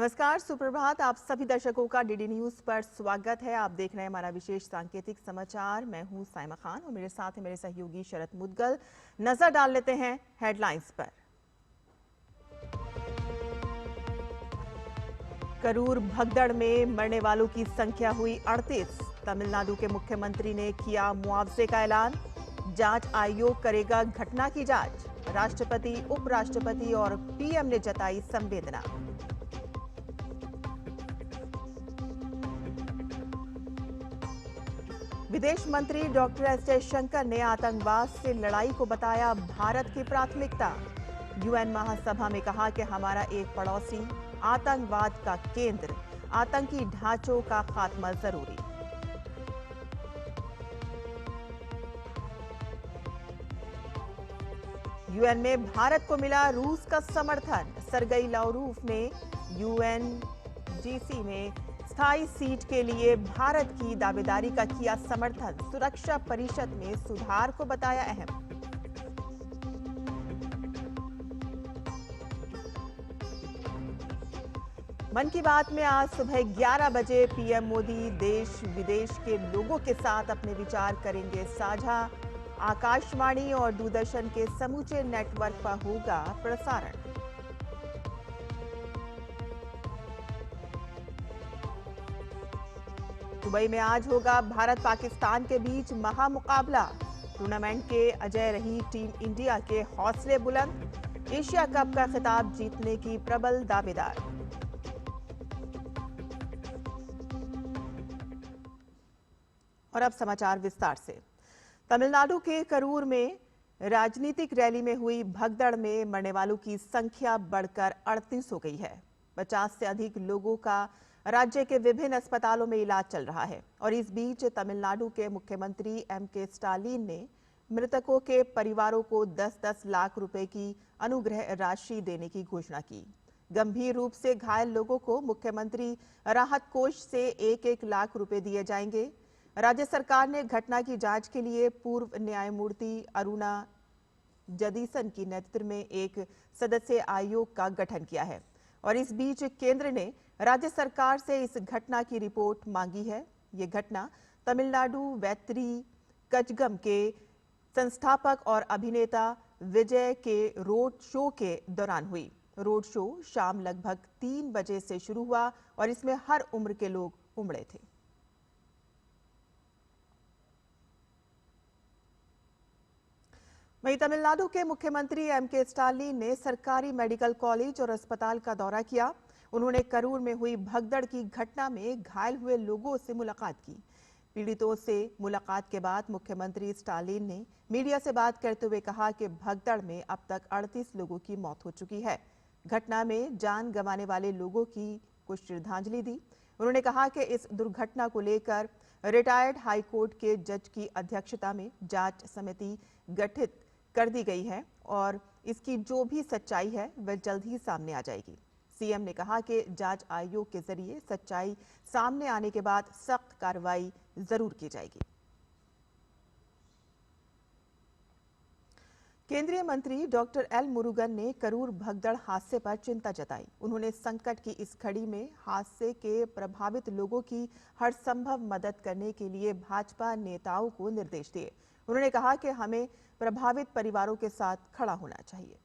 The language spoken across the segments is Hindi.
नमस्कार, सुप्रभात। आप सभी दर्शकों का डीडी न्यूज पर स्वागत है। आप देख रहे हैं हमारा विशेष सांकेतिक समाचार। मैं हूं साइमा खान और मेरे साथ है मेरे सहयोगी शरद मुदगल। नजर डाल लेते हैं हेडलाइंस पर। करूर भगदड़ में मरने वालों की संख्या हुई 38। तमिलनाडु के मुख्यमंत्री ने किया मुआवजे का ऐलान। जांच आयोग करेगा घटना की जांच। राष्ट्रपति, उपराष्ट्रपति और पीएम ने जताई संवेदना। विदेश मंत्री डॉक्टर एस जयशंकर ने आतंकवाद से लड़ाई को बताया भारत की प्राथमिकता। यूएन महासभा में कहा कि हमारा एक पड़ोसी आतंकवाद का केंद्र, आतंकी ढांचों का खात्मा जरूरी। यूएन में भारत को मिला रूस का समर्थन। सरगई लावरोव ने यूएनजीसी में स्थायी सीट के लिए भारत की दावेदारी का किया समर्थन। सुरक्षा परिषद में सुधार को बताया अहम। मन की बात में आज सुबह 11 बजे पीएम मोदी देश विदेश के लोगों के साथ अपने विचार करेंगे साझा। आकाशवाणी और दूरदर्शन के समूचे नेटवर्क पर होगा प्रसारण। दुबई में आज होगा भारत पाकिस्तान के बीच महामुकाबला। टूर्नामेंट के अजय रही टीम इंडिया के हौसले बुलंद। एशिया कप का खिताब जीतने की प्रबल दावेदार। और अब समाचार विस्तार से। तमिलनाडु के करूर में राजनीतिक रैली में हुई भगदड़ में मरने वालों की संख्या बढ़कर 38 हो गई है। 50 से अधिक लोगों का राज्य के विभिन्न अस्पतालों में इलाज चल रहा है। और इस बीच तमिलनाडु के मुख्यमंत्री एम.के. स्टालिन ने मृतकों के परिवारों को 10-10 लाख रुपए की अनुग्रह राशि देने की घोषणा की। गंभीर रूप से घायल लोगों को मुख्यमंत्री राहत कोष से 1-1 लाख रुपए दिए जाएंगे। राज्य सरकार ने घटना की जांच के लिए पूर्व न्यायमूर्ति अरुणा जदीसन की नेतृत्व में एक सदस्यीय आयोग का गठन किया है। और इस बीच केंद्र ने राज्य सरकार से इस घटना की रिपोर्ट मांगी है। ये घटना तमिलनाडु वैत्री कजगम के संस्थापक और अभिनेता विजय के रोड शो के दौरान हुई। रोड शो शाम लगभग 3 बजे से शुरू हुआ और इसमें हर उम्र के लोग उमड़े थे। वहीं तमिलनाडु के मुख्यमंत्री एम.के. स्टालिन ने सरकारी मेडिकल कॉलेज और अस्पताल का दौरा किया। उन्होंने करूर में हुई भगदड़ की घटना में घायल हुए लोगों से मुलाकात की। पीड़ितों से मुलाकात के बाद मुख्यमंत्री स्टालिन ने मीडिया से बात करते हुए कहा कि भगदड़ में अब तक 38 लोगों की मौत हो चुकी है। घटना में जान गंवाने वाले लोगों की को श्रद्धांजलि दी। उन्होंने कहा कि इस दुर्घटना को लेकर रिटायर्ड हाईकोर्ट के जज की अध्यक्षता में जांच समिति गठित कर दी गई है और इसकी जो भी सच्चाई है वह जल्द ही सामने आ जाएगी। सीएम ने कहा कि जांच आयोग के जरिए सच्चाई सामने आने के बाद सख्त कार्रवाई जरूर की जाएगी। केंद्रीय मंत्री डॉक्टर एल मुरुगन ने करूर भगदड़ हादसे पर चिंता जताई। उन्होंने संकट की इस घड़ी में हादसे के प्रभावित लोगों की हर संभव मदद करने के लिए भाजपा नेताओं को निर्देश दिए। उन्होंने कहा कि हमें प्रभावित परिवारों के साथ खड़ा होना चाहिए।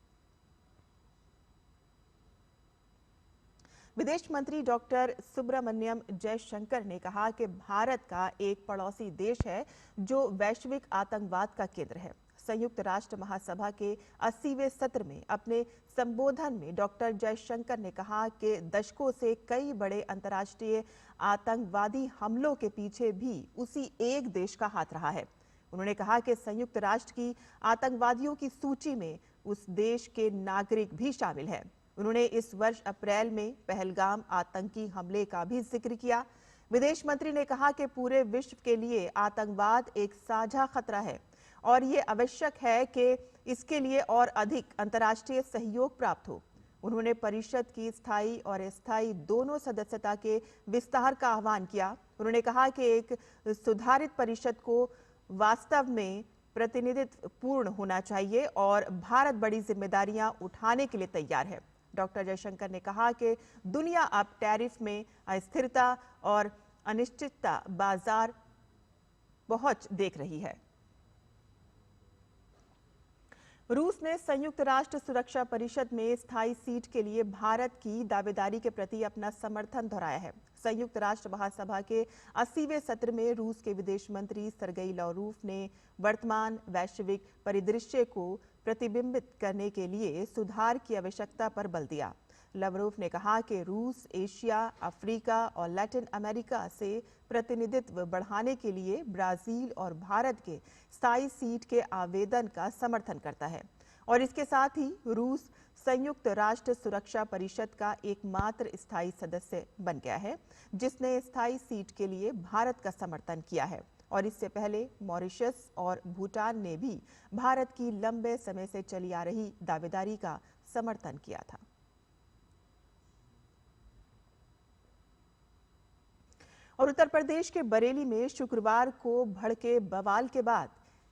विदेश मंत्री डॉक्टर सुब्रमण्यम जयशंकर ने कहा कि भारत का एक पड़ोसी देश है जो वैश्विक आतंकवाद का केंद्र है। संयुक्त राष्ट्र महासभा के 80वें सत्र में अपने संबोधन में डॉक्टर जयशंकर ने कहा कि दशकों से कई बड़े अंतर्राष्ट्रीय आतंकवादी हमलों के पीछे भी उसी एक देश का हाथ रहा है। उन्होंने कहा कि संयुक्त राष्ट्र की आतंकवादियों की सूची में उस देश के नागरिक भी शामिल हैं। उन्होंने इस वर्ष अप्रैल में पहलगाम आतंकी हमले का भी जिक्र किया। विदेश मंत्री ने कहा कि पूरे विश्व के लिए आतंकवाद एक साझा खतरा है और ये आवश्यक है कि इसके लिए और अधिक अंतर्राष्ट्रीय सहयोग प्राप्त हो। उन्होंने परिषद की स्थायी और अस्थायी दोनों सदस्यता के विस्तार का आह्वान किया। उन्होंने कहा कि एक सुधारित परिषद को वास्तव में प्रतिनिधित्व पूर्ण होना चाहिए और भारत बड़ी जिम्मेदारियां उठाने के लिए तैयार है। डॉक्टर जयशंकर ने कहा कि दुनिया अब टैरिफ में अस्थिरता और अनिश्चितता बाजार पहुंच देख रही है। रूस ने संयुक्त राष्ट्र सुरक्षा परिषद में स्थायी सीट के लिए भारत की दावेदारी के प्रति अपना समर्थन दोहराया है। संयुक्त राष्ट्र महासभा के 80वें सत्र में रूस के विदेश मंत्री सरगेई लावरोव ने वर्तमान वैश्विक परिदृश्य को प्रतिबिंबित करने के लिए सुधार की आवश्यकता पर बल दिया। लावरोव ने कहा कि रूस एशिया, अफ्रीका और लैटिन अमेरिका से प्रतिनिधित्व बढ़ाने के लिए ब्राजील और भारत के स्थायी सीट के आवेदन का समर्थन करता है और इसके साथ ही रूस संयुक्त राष्ट्र सुरक्षा परिषद का एकमात्र स्थायी सदस्य बन गया है जिसने स्थायी सीट के लिए भारत का समर्थन किया है और इससे पहले मॉरिशस और भूटान ने भी भारत की लंबे समय से चली आ रही दावेदारी का समर्थन किया था। और उत्तर प्रदेश के बरेली में शुक्रवार को भड़के बवाल के बाद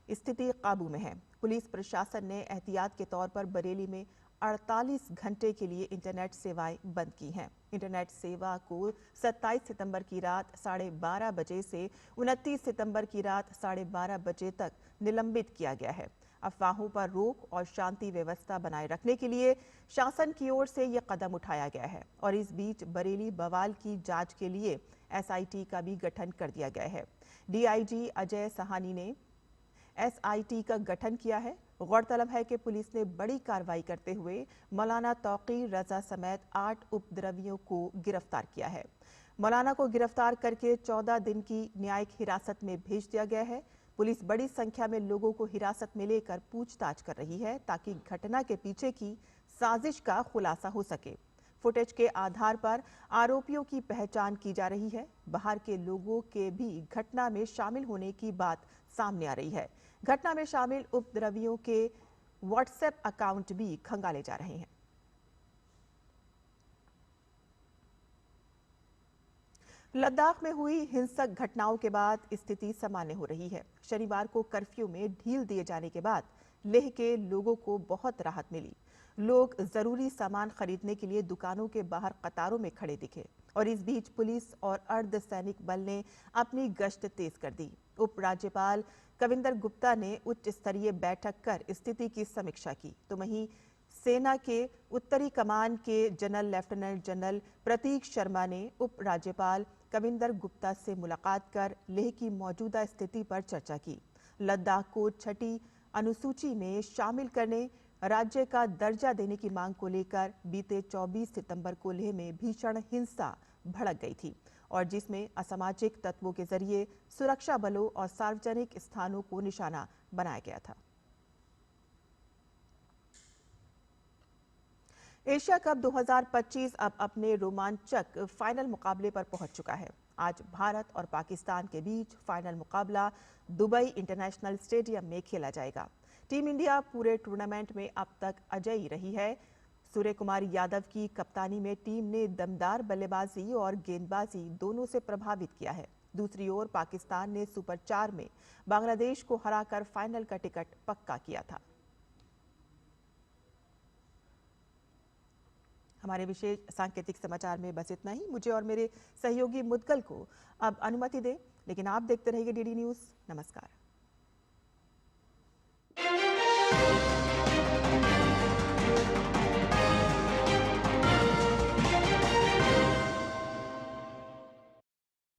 स्थिति काबू में है। पुलिस प्रशासन ने एहतियात के तौर पर बरेली में 48 घंटे के लिए इंटरनेट सेवाएं बंद की हैं। इंटरनेट सेवा को 27 सितंबर की रात 12:30 बजे से 29 सितंबर की रात 12:30 बजे तक निलंबित किया गया है। अफवाहों पर रोक और शांति व्यवस्था बनाए रखने के लिए शासन की ओर से यह कदम उठाया गया है और इस बीच बरेली बवाल की जांच के लिए एसआईटी का भी गठन कर दिया गया है। डीआईजी अजय सहानी ने एसआईटी का गठन किया है। गौरतलब है कि पुलिस ने बड़ी कार्रवाई करते हुए मौलाना तौकीर रजा समेत 8 उपद्रवियों को गिरफ्तार किया है। मौलाना को गिरफ्तार करके 14 दिन की न्यायिक हिरासत में भेज दिया गया है। पुलिस बड़ी संख्या में लोगों को हिरासत में लेकर पूछताछ कर रही है ताकि घटना के पीछे की साजिश का खुलासा हो सके। फुटेज के आधार पर आरोपियों की पहचान की जा रही है। बाहर के लोगों के भी घटना में शामिल होने की बात सामने आ रही है। घटना में शामिल उपद्रवियों के व्हाट्सएप अकाउंट भी खंगाले जा रहे हैं। लद्दाख में हुई हिंसक घटनाओं के बाद स्थिति सामान्य हो रही है। शनिवार को कर्फ्यू में ढील दिए जाने के बाद लेह के लोगों को बहुत राहत मिली। लोग जरूरी सामान खरीदने के लिए दुकानों के बाहर कतारों में खड़े दिखे और इस बीच पुलिस और अर्धसैनिक बल ने अपनी गश्त तेज कर दी। उपराज्यपाल कविंदर गुप्ता ने उच्च स्तरीय बैठक कर स्थिति की समीक्षा की तो वहीं सेना के उत्तरी कमान के जनरल लेफ्टिनेंट जनरल प्रतीक शर्मा ने उपराज्यपाल कविंदर गुप्ता से मुलाकात कर लेह की मौजूदा स्थिति पर चर्चा की। लद्दाख को छठी अनुसूची में शामिल करने, राज्य का दर्जा देने की मांग को लेकर बीते 24 सितंबर को लेह में भीषण हिंसा भड़क गई थी और जिसमें असामाजिक तत्वों के जरिए सुरक्षा बलों और सार्वजनिक स्थानों को निशाना बनाया गया था। एशिया कप 2025 अब अपने रोमांचक फाइनल मुकाबले पर पहुंच चुका है। आज भारत और पाकिस्तान के बीच फाइनल मुकाबला दुबई इंटरनेशनल स्टेडियम में खेला जाएगा। टीम इंडिया पूरे टूर्नामेंट में अब तक अजेय रही है। सूर्य कुमार यादव की कप्तानी में टीम ने दमदार बल्लेबाजी और गेंदबाजी दोनों से प्रभावित किया है। दूसरी ओर पाकिस्तान ने सुपर 4 में बांग्लादेश को हराकर फाइनल का टिकट पक्का किया था। हमारे विशेष सांकेतिक समाचार में बस इतना ही। मुझे और मेरे सहयोगी मुद्गल को अब अनुमति दें, लेकिन आप देखते रहिए डीडी न्यूज़। नमस्कार।